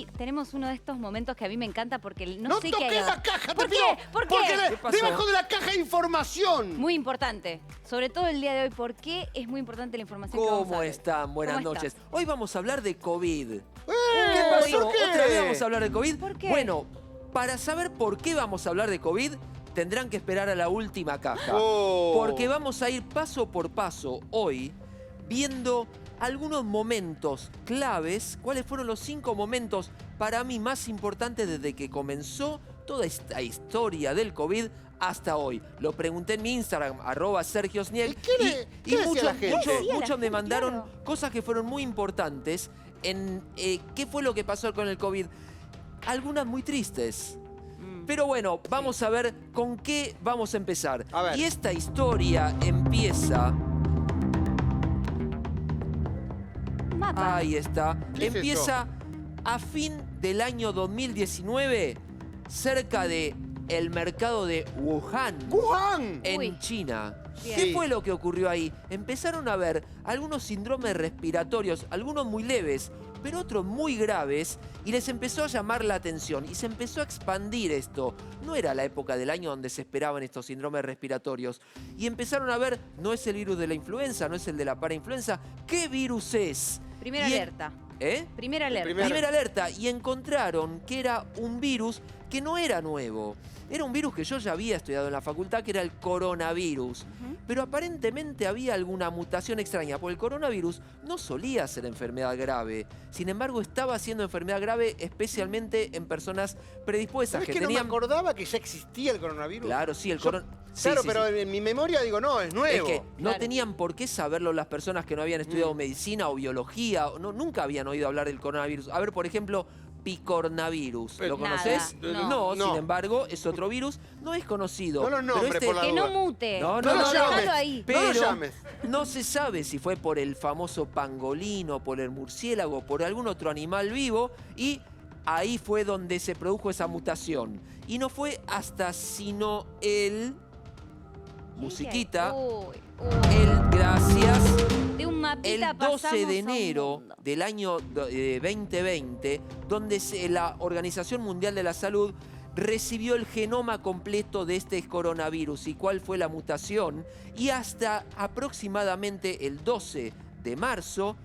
Hoy tenemos uno de estos momentos que a mí me encanta porque no sé qué hay. ¡No toques la caja! ¿Por te qué? pido! ¿Por qué? Porque ¿Qué pasó? debajo de la caja hay información. Muy importante. Sobre todo el día de hoy. ¿Por qué es muy importante la información que vamos a ¿Cómo ver? están? Buenas ¿Cómo noches. estás? Hoy vamos a hablar de COVID. ¿Qué ¿Por pasó? qué? ¿Otra vez vamos a hablar de COVID? ¿Por qué? Bueno, para saber por qué vamos a hablar de COVID, tendrán que esperar a la última caja. Oh. Porque vamos a ir paso por paso hoy viendo algunos momentos claves. ¿Cuáles fueron los 5 momentos para mí más importantes desde que comenzó toda esta historia del COVID hasta hoy? Lo pregunté en mi Instagram, @SergioSnieg. ¿Y qué decía muchos, la gente? muchos- ¿Qué decía la muchos me gente? mandaron Claro. cosas que fueron muy importantes en qué fue lo que pasó con el COVID. Algunas muy tristes. Pero bueno, vamos a ver con qué vamos a empezar. A ver. Y esta historia empieza... Un mapa. Ahí está. ¿Qué es Empieza a fin del año 2019, cerca de el mercado de Wuhan, ¡Wuhan! en Uy. China. Bien. ¿Qué Sí. fue lo que ocurrió ahí? Empezaron a ver algunos síndromes respiratorios, algunos muy leves, pero otros muy graves, y les empezó a llamar la atención y se empezó a expandir esto. No era la época del año donde se esperaban estos síndromes respiratorios. Y empezaron a ver, no es el virus de la influenza, no es el de la parainfluenza, ¿qué virus es? Primera Y en- alerta. ¿Eh? Primera alerta. Primera alerta, y encontraron que era un virus que no era nuevo. Era un virus que yo ya había estudiado en la facultad, que era el coronavirus. Pero aparentemente había alguna mutación extraña, porque el coronavirus no solía ser enfermedad grave. Sin embargo, estaba siendo enfermedad grave especialmente en personas predispuestas ¿Sabes que que no me tenían... acordaba que ya existía el coronavirus? Claro, sí, el Yo- coronavirus. Claro, pero en mi memoria digo, no, es Es nuevo. que no Claro. tenían por qué saberlo las personas que no habían estudiado medicina o biología, nunca habían oído hablar del coronavirus. A ver, por ejemplo, picornavirus. ¿Lo Nada, conoces? no. Sin embargo, es otro virus, no es conocido. No lo Pero nombres, por la Que duda. no mute. No, No lo Déjalo llames. ahí. No lo Pero llames. no se sabe si fue por el famoso pangolino, por el murciélago, por algún otro animal vivo, y ahí fue donde se produjo esa mutación. Y no fue hasta sino el... musiquita, Uy. gracias... De un mapita El 12 pasamos a de un enero mundo. del año 2020, donde la Organización Mundial de la Salud recibió el genoma completo de este coronavirus y cuál fue la mutación, y hasta aproximadamente el 12 de marzo,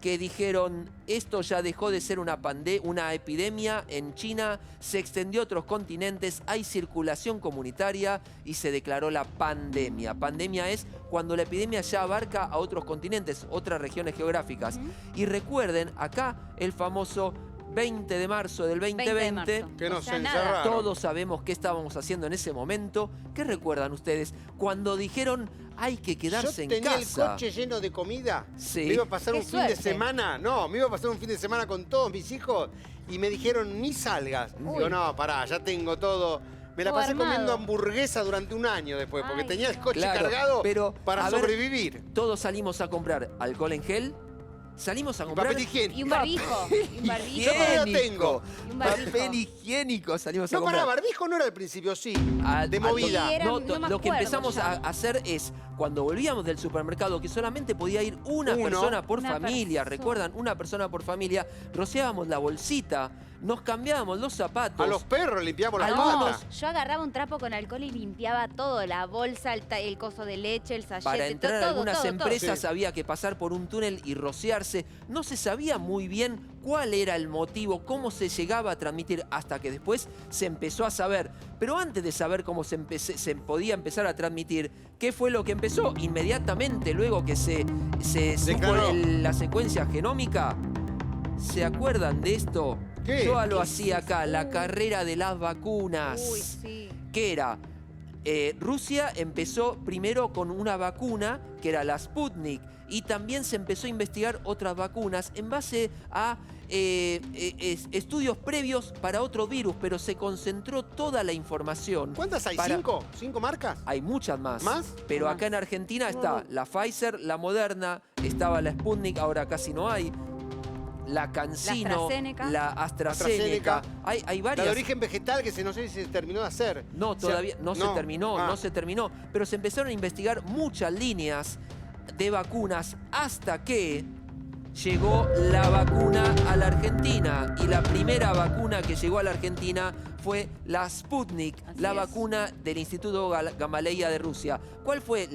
que dijeron, esto ya dejó de ser una epidemia en China, se extendió a otros continentes, hay circulación comunitaria y se declaró la pandemia. Pandemia es cuando la epidemia ya abarca a otros continentes, otras regiones geográficas. Y recuerden, acá el famoso 20 de marzo del 20 de 2020... marzo. Que O nos sea, nada. encerraron. Todos sabemos qué estábamos haciendo en ese momento. ¿Qué recuerdan ustedes? Cuando dijeron hay que quedarse Yo en tenía casa. el coche lleno de comida. Sí. Me iba a pasar Qué un fin de suerte. semana. No, me iba a pasar un fin de semana con todos mis hijos y me dijeron, ni salgas. Uy. Digo, no, pará, ya tengo todo. Me la Todo pasé armado. comiendo hamburguesa durante un año después, porque Ay, tenía el coche Claro, cargado pero, para a ver, sobrevivir. Todos salimos a comprar alcohol en gel. Salimos a Y comprar papel higiénico. Y un barbijo. Y un barbijo. Yo todavía tengo. Y un barbijo. Papel higiénico salimos a No, pará, comprar. barbijo no era al principio, sí. Al- de al- movida. Sí, era- No, no me lo que acuerdo empezamos ya. a hacer es, cuando volvíamos del supermercado, que solamente podía ir una Uno. persona por Una familia, persona. ¿recuerdan? Una persona por familia, rociábamos la bolsita, nos cambiábamos los zapatos. A los perros limpiamos las Algunos- patas. Yo agarraba un trapo con alcohol y limpiaba todo, la bolsa, el coso de leche, el sachet, Para entrar a todo, algunas todo, empresas Sí. había que pasar por un túnel y rociarse. No se sabía muy bien cuál era el motivo, cómo se llegaba a transmitir, hasta que después se empezó a saber. Pero antes de saber cómo se podía empezar a transmitir, ¿qué fue lo que empezó? Inmediatamente, luego que se supo Declaró. la secuencia genómica, ¿se acuerdan de esto? ¿Qué? Yo lo ¿Qué hacía es acá, eso? la carrera de las vacunas. Uy, sí. Que era, Rusia empezó primero con una vacuna que era la Sputnik, y también se empezó a investigar otras vacunas en base a estudios previos para otro virus, pero se concentró toda la información. ¿Cuántas hay? para- ¿5? ¿5 marcas? Hay muchas más. ¿Más? Pero Más. acá en Argentina está la Pfizer, la Moderna, estaba la Sputnik, ahora casi no hay. La CanSino, AstraZeneca. la AstraZeneca. AstraZeneca. Hay La varias. de origen vegetal que no sé si se terminó de hacer. No, O sea, todavía no se terminó, Ah. no se terminó. Pero se empezaron a investigar muchas líneas de vacunas hasta que llegó la vacuna a la Argentina. Y la primera vacuna que llegó a la Argentina fue la Sputnik, la vacuna del Instituto Gamaleya de Rusia. ¿Cuál fue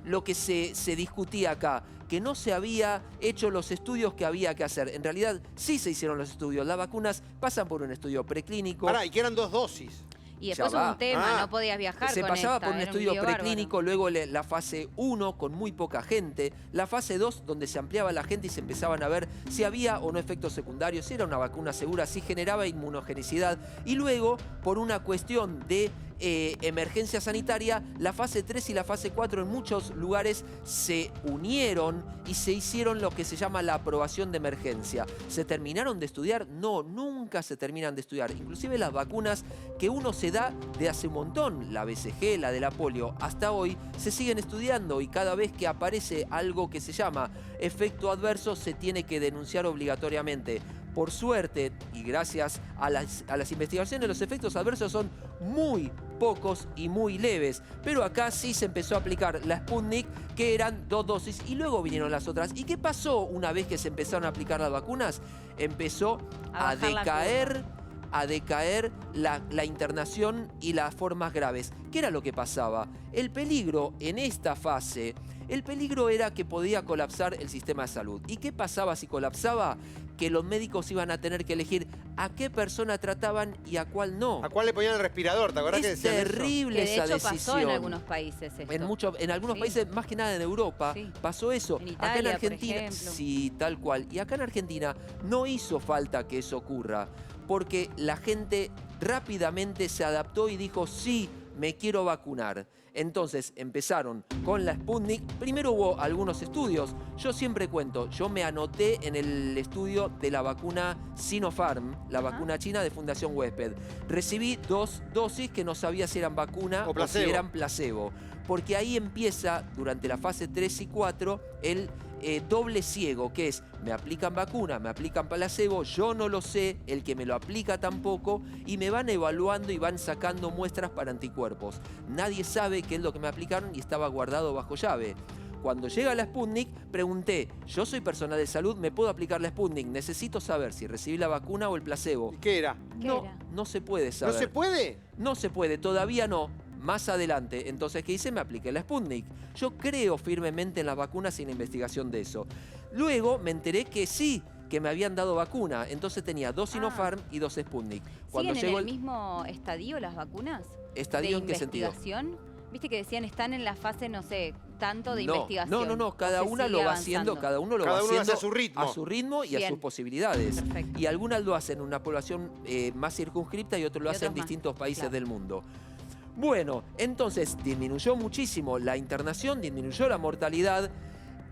lo que se discutía acá? Que no se había hecho los estudios que había que hacer. En realidad sí se hicieron los estudios. Las vacunas pasan por un estudio preclínico. Pará, y que eran 2 dosis. Y después hubo un tema, no podías viajar Se con pasaba esta, por un era estudio lío preclínico, bárbaro. luego la fase 1 con muy poca gente, la fase 2 donde se ampliaba la gente y se empezaban a ver si había o no efectos secundarios, si era una vacuna segura, si generaba inmunogenicidad, y luego por una cuestión de emergencia sanitaria, la fase 3 y la fase 4 en muchos lugares se unieron y se hicieron lo que se llama la aprobación de emergencia. ¿Se terminaron de estudiar? No, nunca se terminan de estudiar. Inclusive las vacunas que uno se da de hace un montón, la BCG, la de la polio, hasta hoy se siguen estudiando y cada vez que aparece algo que se llama efecto adverso se tiene que denunciar obligatoriamente. Por suerte, y gracias a las investigaciones, los efectos adversos son muy pocos y muy leves. Pero acá sí se empezó a aplicar la Sputnik, que eran 2 dosis, y luego vinieron las otras. ¿Y qué pasó una vez que se empezaron a aplicar las vacunas? Empezó a decaer la internación y las formas graves. ¿Qué era lo que pasaba? El peligro en esta fase, el peligro era que podía colapsar el sistema de salud. ¿Y qué pasaba si colapsaba? Que los médicos iban a tener que elegir a qué persona trataban y a cuál no. ¿A cuál le ponían el respirador? ¿Te acordás que Es decían terrible Que de esa hecho decisión. pasó en algunos países esto. En algunos Sí. países, más que nada en Europa, Sí. pasó eso. En Acá en Italia, por Argentina, ejemplo. sí, tal cual. Y acá en Argentina no hizo falta que eso ocurra, porque la gente rápidamente se adaptó y dijo, sí, me quiero vacunar. Entonces empezaron con la Sputnik. Primero hubo algunos estudios. Yo siempre cuento, yo me anoté en el estudio de la vacuna Sinopharm, la vacuna china de Fundación Huésped. Recibí 2 dosis que no sabía si eran vacuna o si eran placebo. Porque ahí empieza, durante la fase 3 y 4, el doble ciego, que es, me aplican vacuna, me aplican placebo, yo no lo sé, el que me lo aplica tampoco, y me van evaluando y van sacando muestras para anticuerpos. Nadie sabe qué es lo que me aplicaron y estaba guardado bajo llave. Cuando llega la Sputnik, pregunté, yo soy personal de salud, ¿me puedo aplicar la Sputnik? Necesito saber si recibí la vacuna o el placebo. ¿Y qué era? No se puede saber. ¿No se puede? No se puede, todavía no. Más adelante, entonces, ¿qué hice? Me apliqué la Sputnik. Yo creo firmemente en las vacunas y en la investigación de eso. Luego me enteré que sí, que me habían dado vacuna. Entonces tenía 2 Sinopharm y 2 Sputnik. ¿Siguen en el mismo estadio las vacunas? ¿Estadio en qué sentido? ¿Investigación? Viste que decían, están en la fase, no sé, tanto de investigación. No, cada una lo va haciendo, cada uno lo va haciendo a su ritmo. A su ritmo y a sus posibilidades. Perfecto. Y algunas lo hacen en una población más circunscripta y otros lo hacen en distintos países del mundo. Bueno, entonces disminuyó muchísimo la internación, disminuyó la mortalidad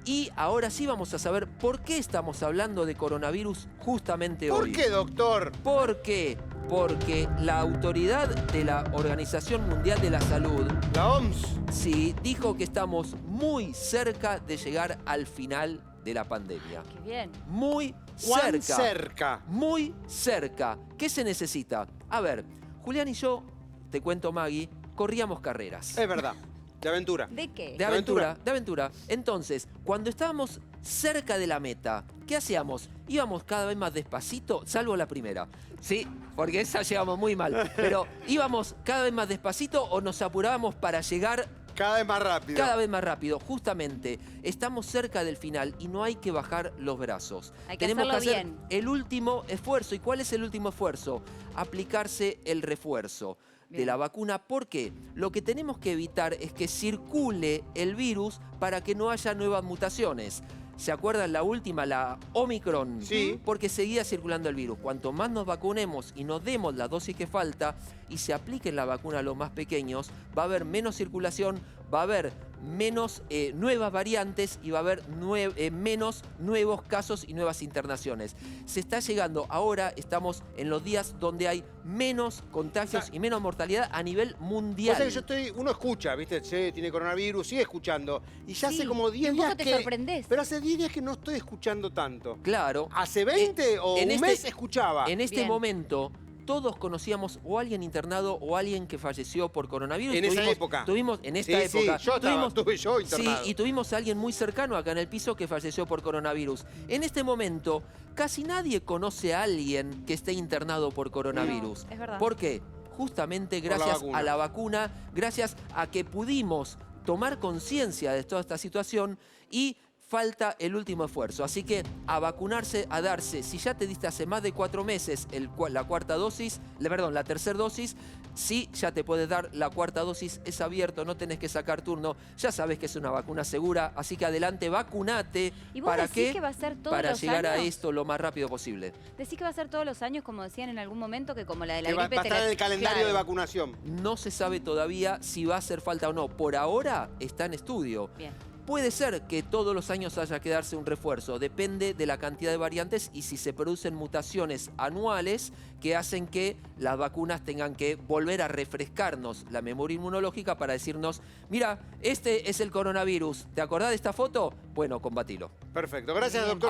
y ahora sí vamos a saber por qué estamos hablando de coronavirus justamente hoy. ¿Por qué, doctor? ¿Por qué? Porque la autoridad de la Organización Mundial de la Salud, la OMS, sí, dijo que estamos muy cerca de llegar al final de la pandemia. Qué bien. Muy ¿cuán cerca. cerca? Muy cerca. ¿Qué se necesita? A ver, Julián y yo, te cuento, Maggie, corríamos carreras. Es verdad. De aventura. ¿De qué? De aventura, de aventura. Entonces, cuando estábamos cerca de la meta, ¿qué hacíamos? Íbamos cada vez más despacito, salvo la primera. Sí, porque esa llegamos muy mal. Pero íbamos cada vez más despacito o nos apurábamos para llegar cada vez más rápido. Cada vez más rápido. Justamente, estamos cerca del final y no hay que bajar los brazos. Hay que Tenemos que hacerlo hacer bien. el último esfuerzo. ¿Y cuál es el último esfuerzo? Aplicarse el refuerzo de la vacuna. ¿Por qué? Lo que tenemos que evitar es que circule el virus para que no haya nuevas mutaciones. ¿Se acuerdan la última, la Omicron? Sí. Porque seguía circulando el virus. Cuanto más nos vacunemos y nos demos la dosis que falta y se apliquen la vacuna a los más pequeños, va a haber menos circulación, va a haber menos nuevas variantes y va a haber menos nuevos casos y nuevas internaciones. Se está llegando, ahora estamos en los días donde hay menos contagios y menos mortalidad a nivel mundial. O sea que yo estoy, uno escucha, ¿viste? Che, tiene coronavirus, sigue escuchando. Y ya Sí, hace como 10 un poco días te que... sorprendés. Pero hace 10 días que no estoy escuchando tanto. Claro. ¿Hace 20 o en un este- mes escuchaba? En este Bien. momento, todos conocíamos o alguien internado o alguien que falleció por coronavirus. En esa época. En esta Sí, época. sí, estuve yo internado. Sí, y tuvimos a alguien muy cercano acá en el piso que falleció por coronavirus. En este momento, casi nadie conoce a alguien que esté internado por coronavirus. No, es verdad. ¿Por qué? Justamente gracias a la vacuna, gracias a que pudimos tomar conciencia de toda esta situación y falta el último esfuerzo. Así que a vacunarse, a darse. Si ya te diste hace más de 4 meses la tercera dosis, sí, ya te puedes dar la cuarta dosis. Es abierto, no tenés que sacar turno. Ya sabes que es una vacuna segura. Así que adelante, vacunate. ¿Y vos ¿Para decís qué? que va a ser todos Para los llegar a años? esto lo más rápido posible. Decís que va a ser todos los años, como decían en algún momento, que como la de la Que va a gripe... estar en el calendario Claro. de vacunación. No se sabe todavía si va a hacer falta o no. Por ahora está en estudio. Bien. Puede ser que todos los años haya que darse un refuerzo, depende de la cantidad de variantes y si se producen mutaciones anuales que hacen que las vacunas tengan que volver a refrescarnos la memoria inmunológica para decirnos, mira, este es el coronavirus, ¿te acordás de esta foto? Bueno, combatilo. Perfecto. Gracias, Bien. doctor.